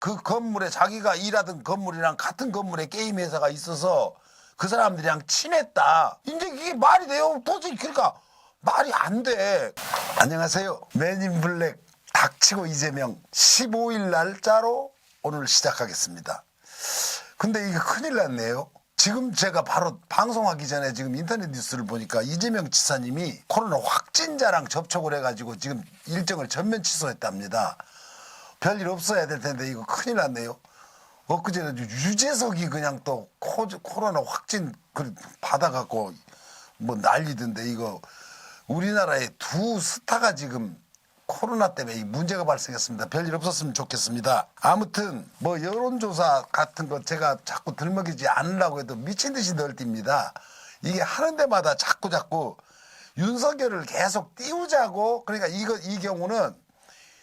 그 건물에 자기가 일하던 건물이랑 같은 건물에 게임 회사가 있어서 그 사람들이랑 친했다. 이제 이게 말이 돼요? 도저히 그러니까 말이 안 돼. 안녕하세요. 맨인 블랙 닥치고 이재명 15일 날짜로 오늘 시작하겠습니다. 근데 이게 큰일 났네요. 지금 제가 바로 방송하기 전에 지금 인터넷 뉴스를 보니까 이재명 지사님이 코로나 확진자랑 접촉을 해가지고 지금 일정을 전면 취소했답니다. 별일 없어야 될 텐데 이거 큰일 났네요. 엊그제는 유재석이 그냥 또 코로나 확진 받아갖고 뭐 난리던데 이거 우리나라의 두 스타가 지금 코로나 때문에 문제가 발생했습니다. 별일 없었으면 좋겠습니다. 아무튼 뭐 여론조사 같은 거 제가 자꾸 들먹이지 않으려고 해도 미친 듯이 널뜁니다. 이게 하는 데마다 자꾸 윤석열을 계속 띄우자고. 그러니까 이 경우는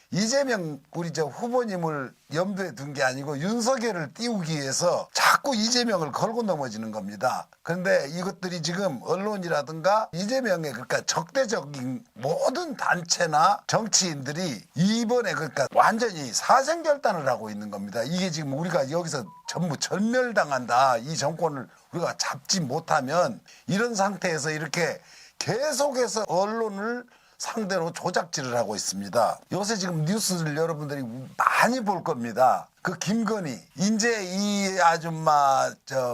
이재명 우리 저 후보님을 염두에 둔 게 아니고 윤석열을 띄우기 위해서 자꾸 이재명을 걸고 넘어지는 겁니다. 그런데 이것들이 지금 언론이라든가 이재명의 그러니까 적대적인 모든 단체나 정치인들이 이번에 그러니까 완전히 사생결단을 하고 있는 겁니다. 이게 지금 우리가 여기서 전부 전멸당한다. 이 정권을 우리가 잡지 못하면 이런 상태에서 이렇게 계속해서 언론을 상대로 조작질을 하고 있습니다. 요새 지금 뉴스를 여러분들이 많이 볼 겁니다. 그 김건희 이제 이 아줌마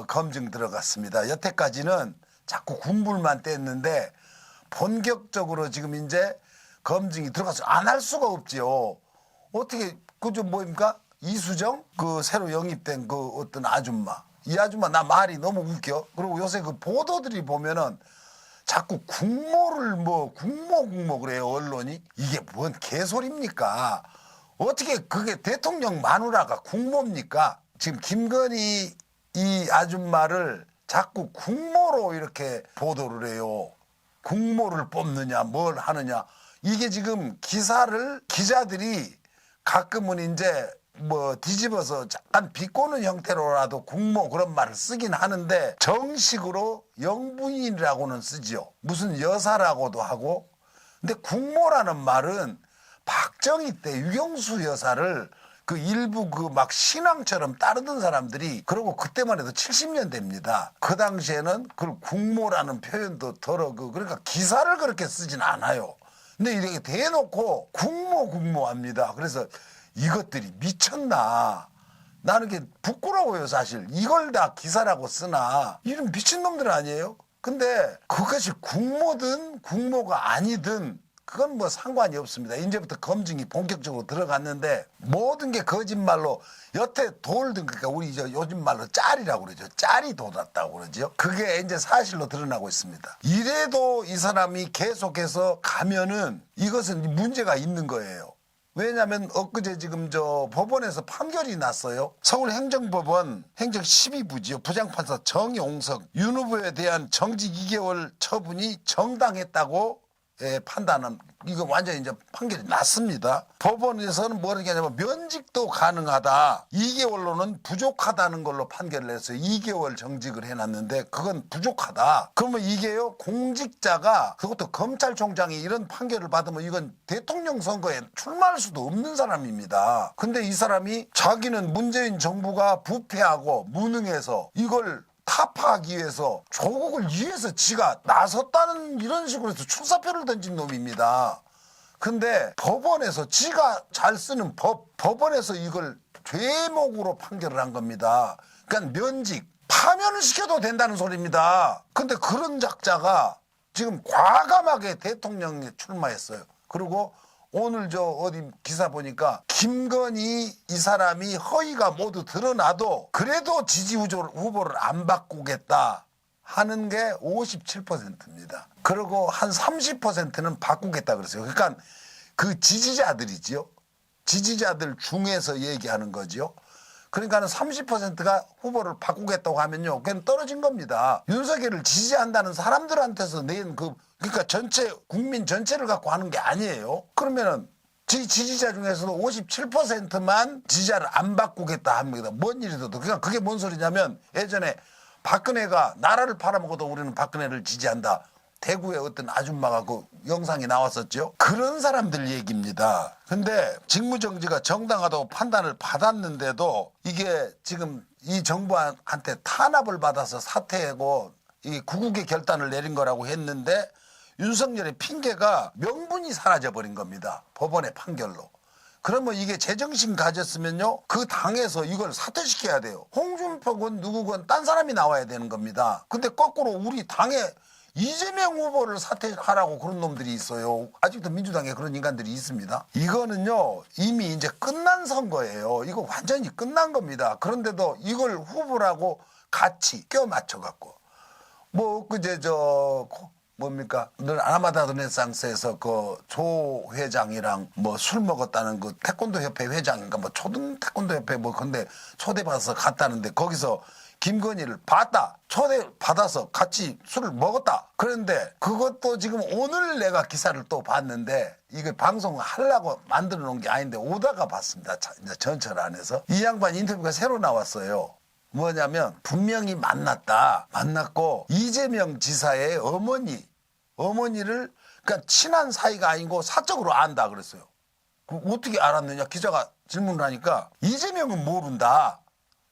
검증 들어갔습니다. 여태까지는 자꾸 군불만 뗐는데 본격적으로 지금 이제 검증이 들어가서 안 할 수가 없지요. 어떻게 그저 뭡니까 이수정 그 새로 영입된 그 어떤 아줌마 이 아줌마 나 말이 너무 웃겨. 그리고 요새 그 보도들이 보면은 자꾸 국모를 국모 그래요 언론이. 이게 뭔 개소리입니까? 어떻게 그게 대통령 마누라가 국모입니까? 지금 김건희 이 아줌마를 자꾸 국모로 이렇게 보도를 해요. 국모를 뽑느냐 뭘 하느냐. 이게 지금 기자들이 가끔은 이제 뒤집어서 약간 비꼬는 형태로라도 국모 그런 말을 쓰긴 하는데 정식으로 영부인이라고는 쓰지요. 무슨 여사라고도 하고. 근데 국모라는 말은 박정희 때 유경수 여사를 그 일부 그 막 신앙처럼 따르던 사람들이 그러고 그때만 해도 70년대입니다. 그 당시에는 그 국모라는 표현도 그러니까 기사를 그렇게 쓰진 않아요. 근데 이렇게 대놓고 국모합니다. 그래서 이것들이 미쳤나. 나는 게 부끄러워요 사실. 이걸 다 기사라고 쓰나. 이런 미친놈들 아니에요? 근데 그것이 국모든 국모가 아니든 그건 뭐 상관이 없습니다. 이제부터 검증이 본격적으로 들어갔는데 모든 게 거짓말로 여태 돌든 그러니까 우리 요즘 말로 짤이라고 그러죠. 짤이 돌았다고 그러죠. 그게 이제 사실로 드러나고 있습니다. 이래도 이 사람이 계속해서 가면은 이것은 문제가 있는 거예요. 왜냐하면 엊그제 지금 법원에서 판결이 났어요. 서울행정법원 행정 12부지요. 부장판사 정용석 윤 후보에 대한 정직 2개월 처분이 정당했다고 판단은 이거 완전히 이제 판결이 났습니다. 법원에서는 뭐라고 하냐면 면직도 가능하다. 2개월로는 부족하다는 걸로 판결을 했어요. 2개월 정직을 해놨는데 그건 부족하다. 그러면 이게요 공직자가 그것도 검찰총장이 이런 판결을 받으면 이건 대통령 선거에 출마할 수도 없는 사람입니다. 근데 이 사람이 자기는 문재인 정부가 부패하고 무능해서 이걸 타파하기 위해서 조국을 위해서 지가 나섰다는 이런 식으로 해서 출사표를 던진 놈입니다. 근데 법원에서 지가 잘 쓰는 법원에서 이걸 죄목으로 판결을 한 겁니다. 그러니까 면직, 파면을 시켜도 된다는 소리입니다. 근데 그런 작자가 지금 과감하게 대통령에 출마했어요. 그리고 오늘 어디 기사 보니까 김건희 이 사람이 허위가 모두 드러나도 그래도 지지 후보를 안 바꾸겠다 하는 게 57%입니다. 그리고 한 30%는 바꾸겠다 그랬어요. 그러니까 그 지지자들이지요. 지지자들 중에서 얘기하는 거죠. 그러니까는 30%가 후보를 바꾸겠다고 하면요. 그냥 떨어진 겁니다. 윤석열을 지지한다는 사람들한테서 낸 그러니까 국민 전체를 갖고 하는 게 아니에요. 그러면은 지지자 중에서도 57%만 지지자를 안 바꾸겠다 합니다. 뭔 일이든. 그러니까 그게 뭔 소리냐면 예전에 박근혜가 나라를 팔아먹어도 우리는 박근혜를 지지한다. 대구의 어떤 아줌마가 그 영상이 나왔었죠. 그런 사람들 얘기입니다. 근데 직무정지가 정당하다고 판단을 받았는데도 이게 지금 이 정부한테 탄압을 받아서 사퇴하고 이 구국의 결단을 내린 거라고 했는데 윤석열의 핑계가 명분이 사라져버린 겁니다. 법원의 판결로. 그러면 이게 제정신 가졌으면요, 그 당에서 이걸 사퇴시켜야 돼요. 홍준표건 누구건 딴 사람이 나와야 되는 겁니다. 근데 거꾸로 우리 당에 이재명 후보를 사퇴하라고 그런 놈들이 있어요. 아직도 민주당에 그런 인간들이 있습니다. 이거는요, 이미 이제 끝난 선거예요. 이거 완전히 끝난 겁니다. 그런데도 이걸 후보라고 같이 껴 맞춰갖고 뭐 그제 뭡니까? 늘 아나마다 르네상스에서 그 조 회장이랑 뭐 술 먹었다는 그 태권도 협회 회장인가 뭐 초등 태권도 협회 뭐 근데 초대받아서 갔다는데 거기서 김건희를 봤다. 초대 받아서 같이 술을 먹었다. 그런데 그것도 지금 오늘 내가 기사를 또 봤는데 이게 방송을 하려고 만들어 놓은 게 아닌데 오다가 봤습니다. 이제 전철 안에서. 이 양반 인터뷰가 새로 나왔어요. 뭐냐면 분명히 만났고 이재명 지사의 어머니를 그러니까 친한 사이가 아니고 사적으로 안다 그랬어요. 어떻게 알았느냐 기자가 질문을 하니까 이재명은 모른다.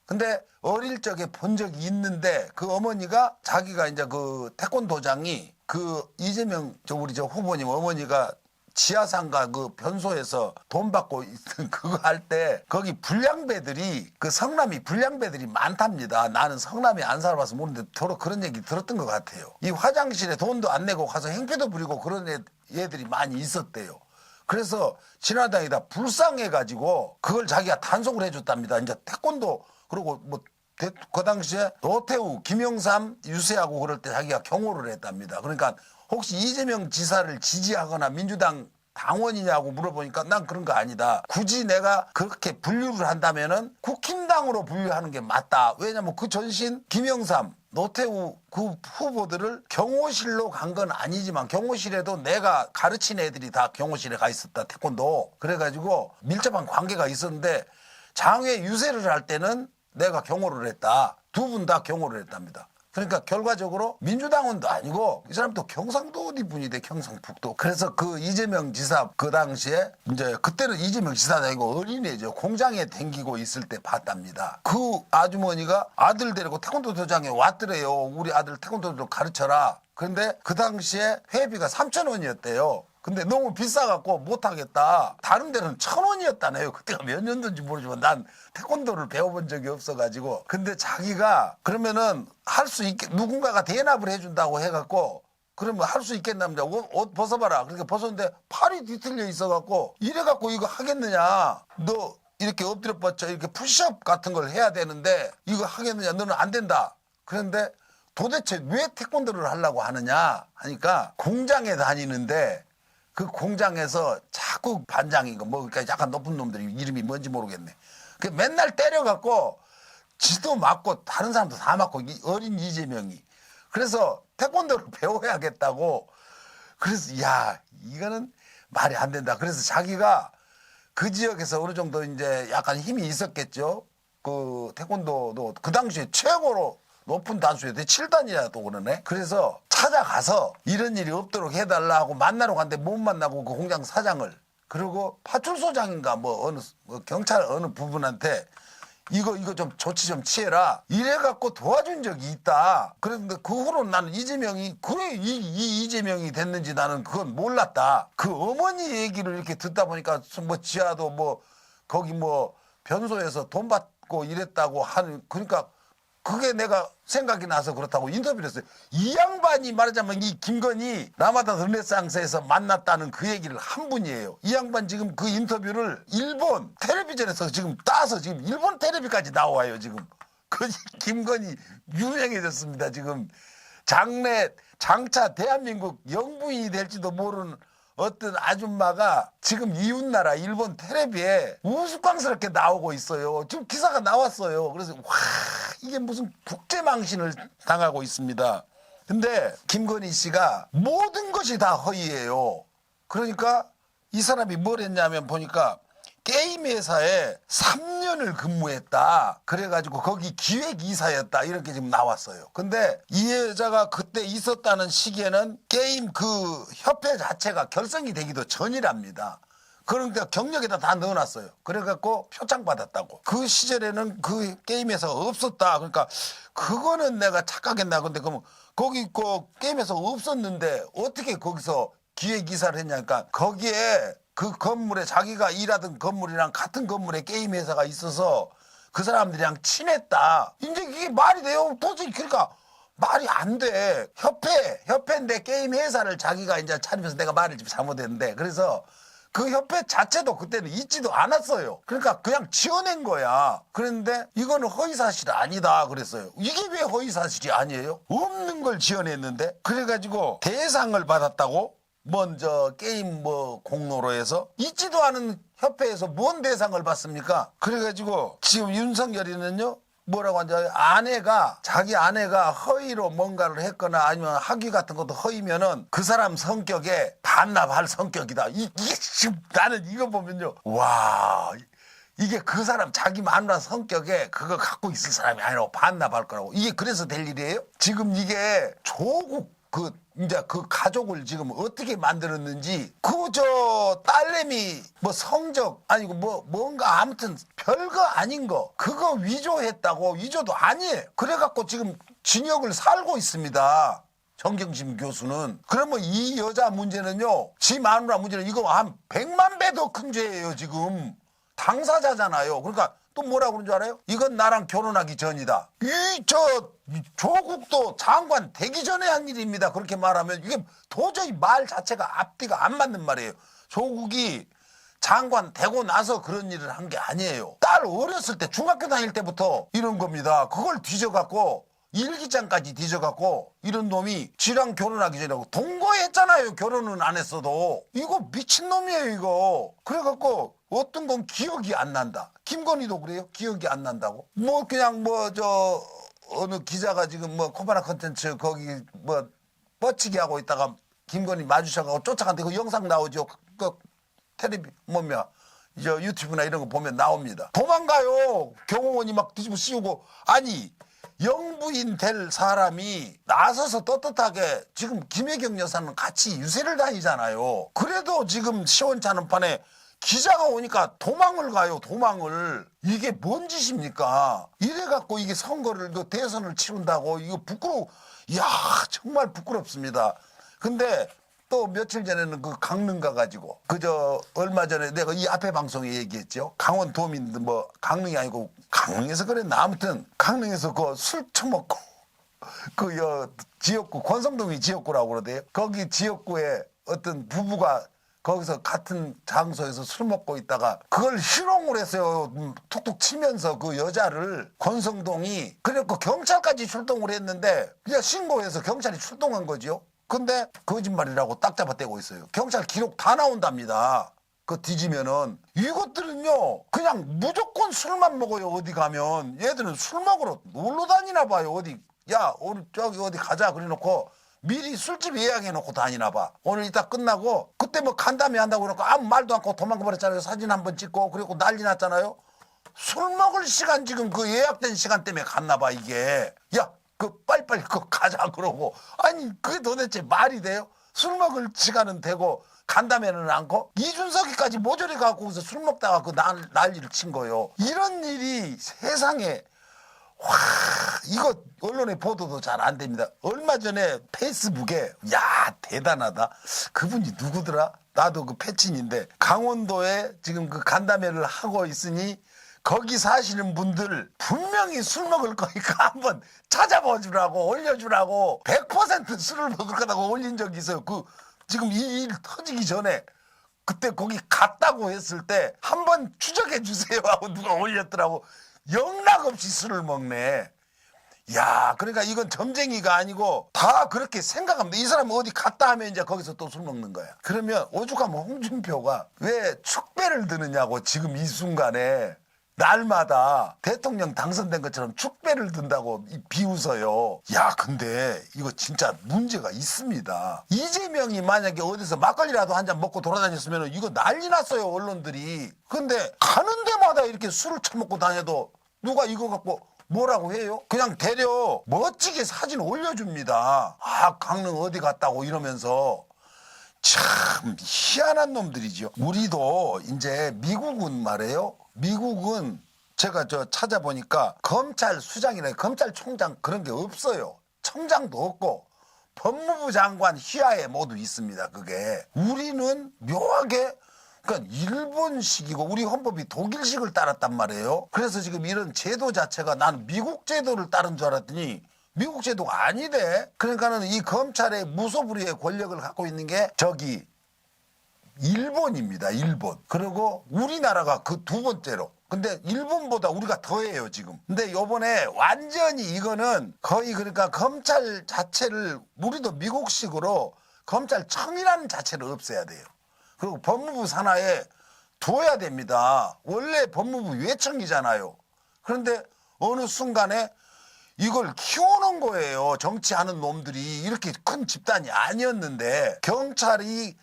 근데 어릴 적에 본 적이 있는데 그 어머니가 자기가 이제 그 태권도장이 그 이재명 우리 후보님 어머니가 지하상가 그 변소에서 돈 받고 있던 그거 할 때 거기 불량배들이 그 성남이 불량배들이 많답니다. 나는 성남에 안 살아봐서 모르는데 더러 그런 얘기 들었던 것 같아요. 이 화장실에 돈도 안 내고 가서 행패도 부리고 그런 애들이 많이 있었대요. 그래서 신화당에다 불쌍해가지고 그걸 자기가 단속을 해줬답니다. 이제 태권도 그리고 뭐 그 당시에 노태우, 김영삼 유세하고 그럴 때 자기가 경호를 했답니다. 그러니까 혹시 이재명 지사를 지지하거나 민주당 당원이냐고 물어보니까 난 그런 거 아니다. 굳이 내가 그렇게 분류를 한다면은 국힘당으로 분류하는 게 맞다. 왜냐면 그 전신 김영삼, 노태우 그 후보들을 경호실로 간 건 아니지만 경호실에도 내가 가르친 애들이 다 경호실에 가 있었다. 태권도. 그래가지고 밀접한 관계가 있었는데 장외 유세를 할 때는 내가 경호를 했다. 두 분 다 경호를 했답니다. 그러니까 결과적으로 민주당원도 아니고 이 사람도 경상도 어디 분이 돼 경상북도. 그래서 그 이재명 지사 그 당시에 이제 그때는 이재명 지사가 아니고 어린애죠. 공장에 댕기고 있을 때 봤답니다. 그 아주머니가 아들 데리고 태권도 도장에 왔더래요. 우리 아들 태권도도 가르쳐라. 그런데 그 당시에 회비가 3,000원이었대요. 근데 너무 비싸갖고 못하겠다. 다른 데는 1,000원이었다네요. 그때가 몇 년도인지 모르지만 난 태권도를 배워본 적이 없어가지고. 근데 자기가 그러면은 할 수 있게 누군가가 대납을 해준다고 해갖고 그러면 할 수 있겠답니다. 옷 벗어봐라. 그러니까 벗었는데 팔이 뒤틀려 있어갖고 이래갖고 이거 하겠느냐. 너 이렇게 엎드려 뻗쳐 이렇게 푸시업 같은 걸 해야 되는데 이거 하겠느냐. 너는 안 된다. 그런데 도대체 왜 태권도를 하려고 하느냐 하니까 공장에 다니는데 그 공장에서 자꾸 반장인 거, 뭐, 그러니까 약간 높은 놈들이 이름이 뭔지 모르겠네. 그 맨날 때려갖고 지도 맞고 다른 사람도 다 맞고 어린 이재명이. 그래서 태권도를 배워야겠다고. 그래서, 야, 이거는 말이 안 된다. 그래서 자기가 그 지역에서 어느 정도 이제 약간 힘이 있었겠죠. 그 태권도도 그 당시에 최고로 높은 단수였대. 7단이라도 그러네. 그래서 찾아가서 이런 일이 없도록 해달라고 만나러 갔는데 못 만나고 그 공장 사장을 그리고 파출소장인가 뭐 어느 경찰 어느 부분한테 이거 좀 조치 좀 취해라 이래갖고 도와준 적이 있다. 그런데 그 후로 나는 이재명이 그래 이 이재명이 됐는지 나는 그건 몰랐다. 그 어머니 얘기를 이렇게 듣다 보니까 뭐 지하도 뭐 거기 뭐 변소에서 돈 받고 이랬다고 하는 그러니까 그게 내가 생각이 나서 그렇다고 인터뷰를 했어요. 이 양반이 말하자면 이 김건희 라마다 르네상스에서 만났다는 그 얘기를 한 분이에요. 이 양반 지금 그 인터뷰를 일본 텔레비전에서 지금 따서 지금 일본 텔레비까지 나와요. 지금 그 김건희 유명해졌습니다. 지금 장차 대한민국 영부인이 될지도 모르는 어떤 아줌마가 지금 이웃나라 일본 텔레비에 우스꽝스럽게 나오고 있어요. 지금 기사가 나왔어요. 그래서 와 이게 무슨 국제망신을 당하고 있습니다. 근데 김건희 씨가 모든 것이 다 허위예요. 그러니까 이 사람이 뭘 했냐면 보니까 게임 회사에 3년을 근무했다. 그래가지고 거기 기획이사였다. 이렇게 지금 나왔어요. 근데 이 여자가 그때 있었다는 시기에는 게임 그 협회 자체가 결성이 되기도 전이랍니다. 그러니까 경력에다 다 넣어놨어요. 그래갖고 표창 받았다고. 그 시절에는 그 게임에서 없었다. 그러니까 그거는 내가 착각했나. 근데 그러면 거기 그 게임에서 없었는데 어떻게 거기서 기획이사를 했냐니까 거기에 그 건물에 자기가 일하던 건물이랑 같은 건물에 게임 회사가 있어서 그 사람들이랑 친했다. 이제 이게 말이 돼요? 도저히 그러니까 말이 안 돼. 협회인데 게임 회사를 자기가 이제 차리면서 내가 말을 좀 잘못했는데 그래서 그 협회 자체도 그때는 있지도 않았어요. 그러니까 그냥 지어낸 거야. 그런데 이거는 허위사실 아니다 그랬어요. 이게 왜 허위사실이 아니에요? 없는 걸 지어냈는데 그래가지고 대상을 받았다고? 먼저 게임 뭐 공로로 해서 있지도 않은 협회에서 뭔 대상을 받습니까? 그래가지고 지금 윤석열이는요 뭐라고 하는지 자기 아내가 허위로 뭔가를 했거나 아니면 학위 같은 것도 허위면은 그 사람 성격에 반납할 성격이다. 이게 지금 나는 이거 보면요 와 이게 그 사람 자기 마누라 성격에 그거 갖고 있을 사람이 아니라고 반납할 거라고. 이게 그래서 될 일이에요? 지금 이게 조국 이제 그 가족을 지금 어떻게 만들었는지 딸내미 뭐 성적 아니고 뭔가 아무튼 별거 아닌 거 그거 위조했다고. 위조도 아니에요. 그래갖고 지금 징역을 살고 있습니다. 정경심 교수는. 그러면 이 여자 문제는요 지 마누라 문제는 이거 한 100만 배 더 큰 죄예요. 지금 당사자잖아요. 그러니까 또 뭐라고 그러는 줄 알아요? 이건 나랑 결혼하기 전이다. 조국도 장관 되기 전에 한 일입니다. 그렇게 말하면 이게 도저히 말 자체가 앞뒤가 안 맞는 말이에요. 조국이 장관 되고 나서 그런 일을 한 게 아니에요. 딸 어렸을 때 중학교 다닐 때부터 이런 겁니다. 그걸 뒤져갖고 일기장까지 뒤져갖고 이런 놈이 지랑 결혼하기 전에 동거했잖아요. 결혼은 안 했어도. 이거 미친놈이에요 이거. 그래갖고 어떤 건 기억이 안 난다. 김건희도 그래요. 기억이 안 난다고. 뭐 그냥 어느 기자가 지금 코바나 컨텐츠 거기 뻗치기 하고 있다가 김건희 마주쳐가고 쫓아간데 그 영상 나오죠. 그 텔레비 유튜브나 이런 거 보면 나옵니다. 도망가요. 경호원이 막 뒤집어 씌우고. 아니 영부인 될 사람이 나서서 떳떳하게 지금 김혜경 여사는 같이 유세를 다니잖아요. 그래도 지금 시원찮은 판에 기자가 오니까 도망을 가요. 도망을. 이게 뭔 짓입니까? 이래갖고 이게 선거를 대선을 치른다고 이거 이야 정말 부끄럽습니다. 근데 또 며칠 전에는 그 강릉 가가지고 얼마 전에 내가 이 앞에 방송에 얘기했죠. 강원 도민 강릉이 아니고 강릉에서 그랬나. 아무튼 강릉에서 술 처먹고 지역구 권성동이 지역구라고 그러대요. 거기 지역구에 어떤 부부가 거기서 같은 장소에서 술 먹고 있다가 그걸 희롱을 했어요. 툭툭 치면서 그 여자를 권성동이. 그래갖고 경찰까지 출동을 했는데 그냥 신고해서 경찰이 출동한 거죠. 근데 거짓말이라고 딱 잡아떼고 있어요. 경찰 기록 다 나온답니다. 그거 뒤지면은. 이것들은요 그냥 무조건 술만 먹어요. 어디 가면. 얘들은 술 먹으러 놀러 다니나 봐요. 오늘 저기 어디 가자 그래놓고 미리 술집 예약해놓고 다니나 봐. 오늘 이따 끝나고 그때 간다며 한다고 그러고 아무 말도 않고 도망가버렸잖아요. 사진 한번 찍고. 그리고 난리 났잖아요. 술 먹을 시간 지금 그 예약된 시간 때문에 갔나 봐 이게. 야 빨리빨리 가자 그러고. 아니 그게 도대체 말이 돼요? 술 먹을 시간은 되고 간다면은 않고. 이준석이까지 모조리 갖고서 술 먹다가 난리를 친 거예요. 이런 일이 세상에 이거 언론에 보도도 잘 안 됩니다. 얼마 전에 페이스북에 대단하다. 그분이 누구더라? 나도 그 패친인데 강원도에 지금 그 간담회를 하고 있으니 거기 사시는 분들 분명히 술 먹을 거니까 한번 찾아보주라고 올려주라고 100% 술을 먹을 거라고 올린 적이 있어요. 지금 이 일 터지기 전에 그때 거기 갔다고 했을 때 한번 추적해 주세요 하고 누가 올렸더라고. 영락없이 술을 먹네. 그러니까 이건 점쟁이가 아니고 다 그렇게 생각합니다. 이 사람은 어디 갔다 하면 이제 거기서 또 술 먹는 거야. 그러면 오죽하면 홍준표가 왜 축배를 드느냐고 지금 이 순간에. 날마다 대통령 당선된 것처럼 축배를 든다고 비웃어요. 야, 근데 이거 진짜 문제가 있습니다. 이재명이 만약에 어디서 막걸리라도 한 잔 먹고 돌아다녔으면 이거 난리 났어요, 언론들이. 근데 가는 데마다 이렇게 술을 처먹고 다녀도 누가 이거 갖고 뭐라고 해요? 그냥 데려 멋지게 사진 올려줍니다. 아, 강릉 어디 갔다고 이러면서. 참 희한한 놈들이죠. 우리도 이제 미국은 말이에요. 미국은 제가 찾아보니까 검찰 수장이나 검찰총장 그런 게 없어요. 청장도 없고 법무부 장관 휘하에 모두 있습니다. 그게 우리는 묘하게 그러니까 일본식이고 우리 헌법이 독일식을 따랐단 말이에요. 그래서 지금 이런 제도 자체가 나는 미국 제도를 따른 줄 알았더니 미국 제도가 아니대. 그러니까는 이 검찰의 무소불위의 권력을 갖고 있는 게 저기 일본입니다. 일본. 그리고 우리나라가 그 두 번째로. 근데 일본보다 우리가 더해요 지금. 근데 요번에 완전히 이거는 거의 그러니까 검찰 자체를 우리도 미국식으로 검찰청이라는 자체를 없애야 돼요. 그리고 법무부 산하에 둬야 됩니다. 원래 법무부 외청이잖아요. 그런데 어느 순간에 이걸 키워놓은 거예요. 정치하는 놈들이. 이렇게 큰 집단이 아니었는데 경찰이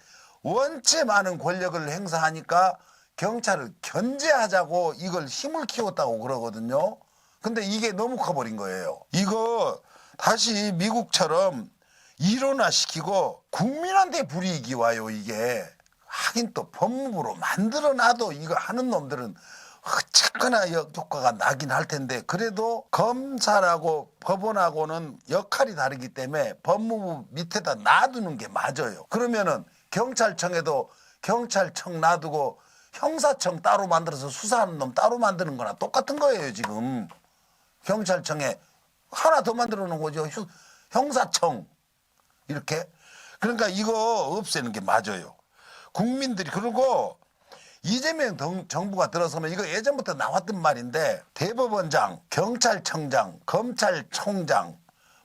원체 많은 권력을 행사하니까 경찰을 견제하자고 이걸 힘을 키웠다고 그러거든요. 근데 이게 너무 커버린 거예요. 이거 다시 미국처럼 일원화시키고 국민한테 불이익이 와요. 이게. 하긴 또 법무부로 만들어놔도 이거 하는 놈들은 어쨌거나 효과가 나긴 할 텐데 그래도 검찰하고 법원하고는 역할이 다르기 때문에 법무부 밑에다 놔두는 게 맞아요. 그러면은 경찰청에도 경찰청 놔두고 형사청 따로 만들어서 수사하는 놈 따로 만드는 거나 똑같은 거예요. 지금 경찰청에 하나 더 만들어 놓은 거죠. 형사청 이렇게. 그러니까 이거 없애는 게 맞아요. 국민들이. 그리고 이재명 정부가 들어서면 이거 예전부터 나왔던 말인데 대법원장, 경찰청장, 검찰총장,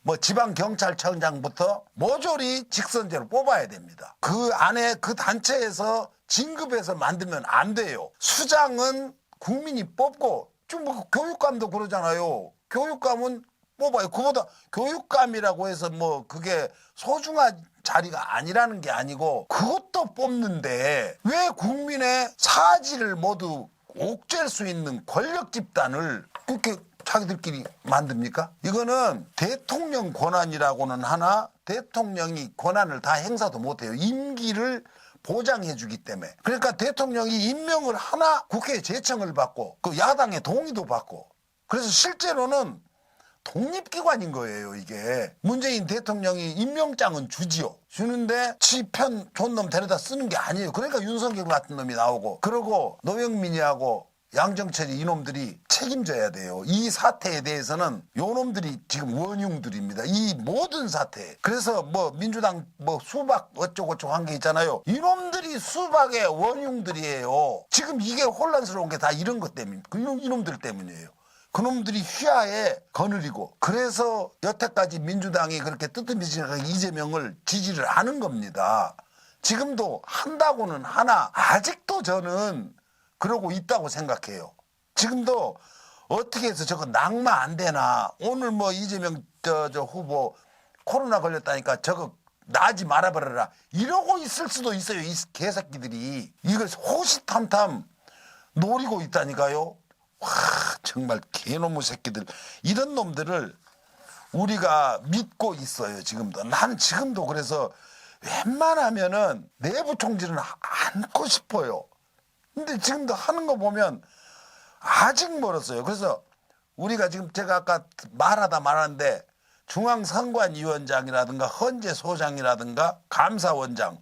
뭐 지방경찰청장부터 모조리 직선제로 뽑아야 됩니다. 그 안에 그 단체에서 진급해서 만들면 안 돼요. 수장은 국민이 뽑고 좀 뭐 교육감도 그러잖아요. 교육감은 뽑아요. 그보다 교육감이라고 해서 뭐 그게 소중한 자리가 아니라는 게 아니고 그것도 뽑는데 왜 국민의 사지를 모두 옥죄할 수 있는 권력 집단을 그렇게 자기들끼리 만듭니까? 이거는 대통령 권한이라고는 하나 대통령이 권한을 다 행사도 못해요. 임기를 보장해 주기 때문에. 그러니까 대통령이 임명을 하나 국회에 제청을 받고 그 야당의 동의도 받고 그래서 실제로는 독립기관인 거예요. 이게 문재인 대통령이 임명장은 주지요. 주는데 지 편 좋은 놈 데려다 쓰는 게 아니에요. 그러니까 윤석열 같은 놈이 나오고 그러고 노영민이하고 양정철이 이놈들이 책임져야 돼요. 이 사태에 대해서는 요놈들이 지금 원흉들입니다. 이 모든 사태. 그래서 뭐 민주당 뭐 수박 어쩌고저쩌고 한 게 있잖아요. 이놈들이 수박의 원흉들이에요. 지금 이게 혼란스러운 게 다 이런 것 때문에 이놈들 때문이에요. 그놈들이 휘하에 거느리고 그래서 여태까지 민주당이 그렇게 뜨뜻미지근하게 이재명을 지지를 하는 겁니다. 지금도 한다고는 하나 아직도 저는 그러고 있다고 생각해요. 지금도 어떻게 해서 저거 낙마 안 되나. 오늘 뭐 이재명 저 후보 코로나 걸렸다니까 저거 나지 말아버려라 이러고 있을 수도 있어요. 이 개새끼들이 이걸 호시탐탐 노리고 있다니까요. 와, 정말 개놈의 새끼들. 이런 놈들을 우리가 믿고 있어요. 지금도. 나는 지금도 그래서 웬만하면은 내부 총질은 않고 싶어요. 근데 지금도 하는 거 보면 아직 멀었어요. 그래서 우리가 지금 제가 아까 말하다 말았는데 중앙선관위원장이라든가 헌재소장이라든가 감사원장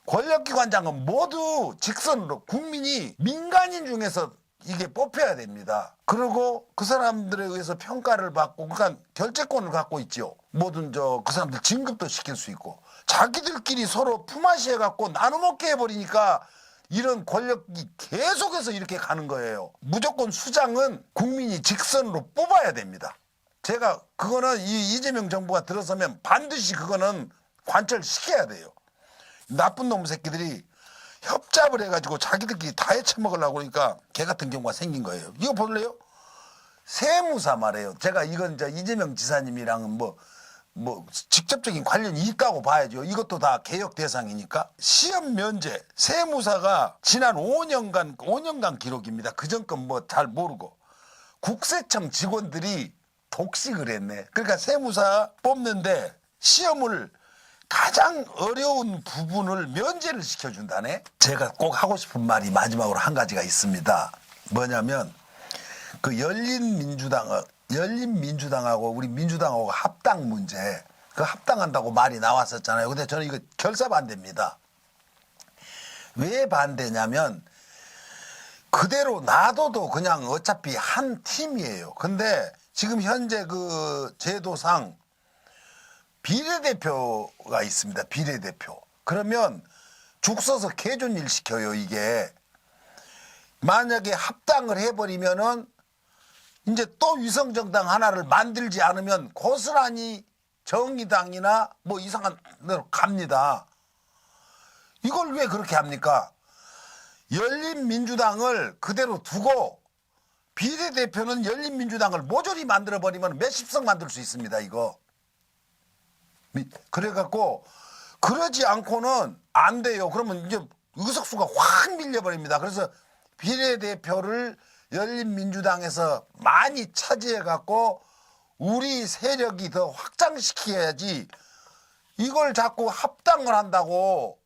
권력기관장은 모두 직선으로 국민이 민간인 중에서 이게 뽑혀야 됩니다. 그리고 그 사람들에 의해서 평가를 받고 그러니까 결재권을 갖고 있죠. 모든 그 사람들 진급도 시킬 수 있고 자기들끼리 서로 품앗이 해갖고 나눠먹게 해버리니까 이런 권력이 계속해서 이렇게 가는 거예요. 무조건 수장은 국민이 직선으로 뽑아야 됩니다. 제가 그거는 이재명 정부가 들어서면 반드시 그거는 관철시켜야 돼요. 나쁜 놈 새끼들이 협잡을 해가지고 자기들끼리 다 해쳐먹으려고 그러니까 개 같은 경우가 생긴 거예요. 이거 볼래요? 세무사 말이에요. 제가 이건 이제 이재명 지사님이랑은 뭐 직접적인 관련이 있다고 봐야죠. 이것도 다 개혁 대상이니까. 시험 면제 세무사가 지난 5년간 기록입니다. 그전 건 뭐 잘 모르고 국세청 직원들이 독식을 했네. 그러니까 세무사 뽑는데 시험을 가장 어려운 부분을 면제를 시켜준다네. 제가 꼭 하고 싶은 말이 마지막으로 한 가지가 있습니다. 뭐냐면 그 열린민주당하고 우리 민주당하고 합당 문제, 그 합당한다고 말이 나왔었잖아요. 근데 저는 이거 결사 반대입니다. 왜 반대냐면 그대로 놔둬도 그냥 어차피 한 팀이에요. 근데 지금 현재 그 제도상 비례대표가 있습니다. 비례대표. 그러면 죽 서서 개존일 시켜요, 이게. 만약에 합당을 해버리면은 이제 또 위성정당 하나를 만들지 않으면 고스란히 정의당이나 뭐 이상한 데로 갑니다. 이걸 왜 그렇게 합니까? 열린민주당을 그대로 두고 비례대표는 열린민주당을 모조리 만들어버리면 몇십 석 만들 수 있습니다, 이거. 그래갖고 그러지 않고는 안 돼요. 그러면 이제 의석수가 확 밀려버립니다. 그래서 비례대표를 열린민주당에서 많이 차지해갖고 우리 세력이 더 확장시켜야지 이걸 자꾸 합당을 한다고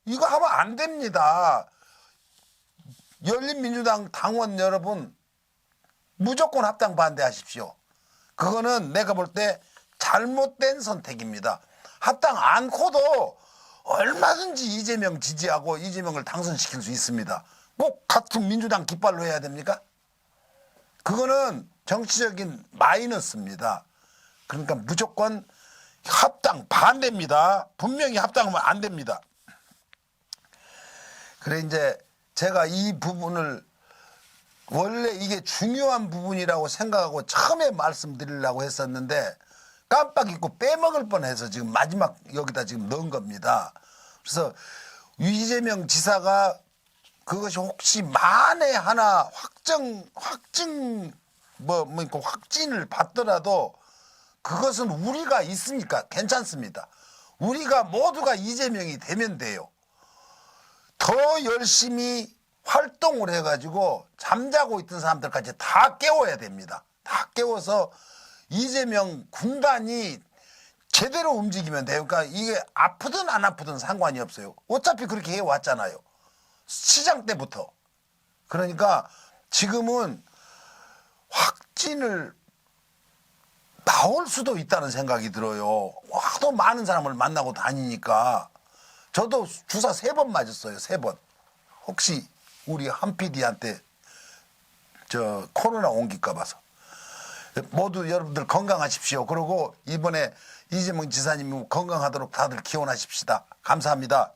이거 하면 안 됩니다. 열린민주당 당원 여러분 무조건 합당 반대하십시오. 그거는 내가 볼 때 잘못된 선택입니다. 합당 않고도 얼마든지 이재명 지지하고 이재명을 당선시킬 수 있습니다. 꼭 같은 민주당 깃발로 해야 됩니까? 그거는 정치적인 마이너스입니다. 그러니까 무조건 합당 반대입니다. 분명히 합당하면 안 됩니다. 그래 이제 제가 이 부분을 원래 이게 중요한 부분이라고 생각하고 처음에 말씀드리려고 했었는데 깜빡 잊고 빼먹을 뻔해서 지금 마지막 여기다 지금 넣은 겁니다. 그래서 이재명 지사가 그것이 혹시 만에 하나 확진을 받더라도 그것은 우리가 있으니까 괜찮습니다. 우리가 모두가 이재명이 되면 돼요. 더 열심히 활동을 해가지고 잠자고 있던 사람들까지 다 깨워야 됩니다. 다 깨워서 이재명 군단이 제대로 움직이면 돼요. 그러니까 이게 아프든 안 아프든 상관이 없어요. 어차피 그렇게 해왔잖아요. 시장 때부터. 그러니까 지금은 확진을 나올 수도 있다는 생각이 들어요. 하도 많은 사람을 만나고 다니니까. 저도 주사 3번 맞았어요. 3번. 혹시 우리 한 PD한테 코로나 옮길까 봐서. 모두 여러분들 건강하십시오. 그리고 이번에 이재명 지사님 건강하도록 다들 기원하십시다. 감사합니다.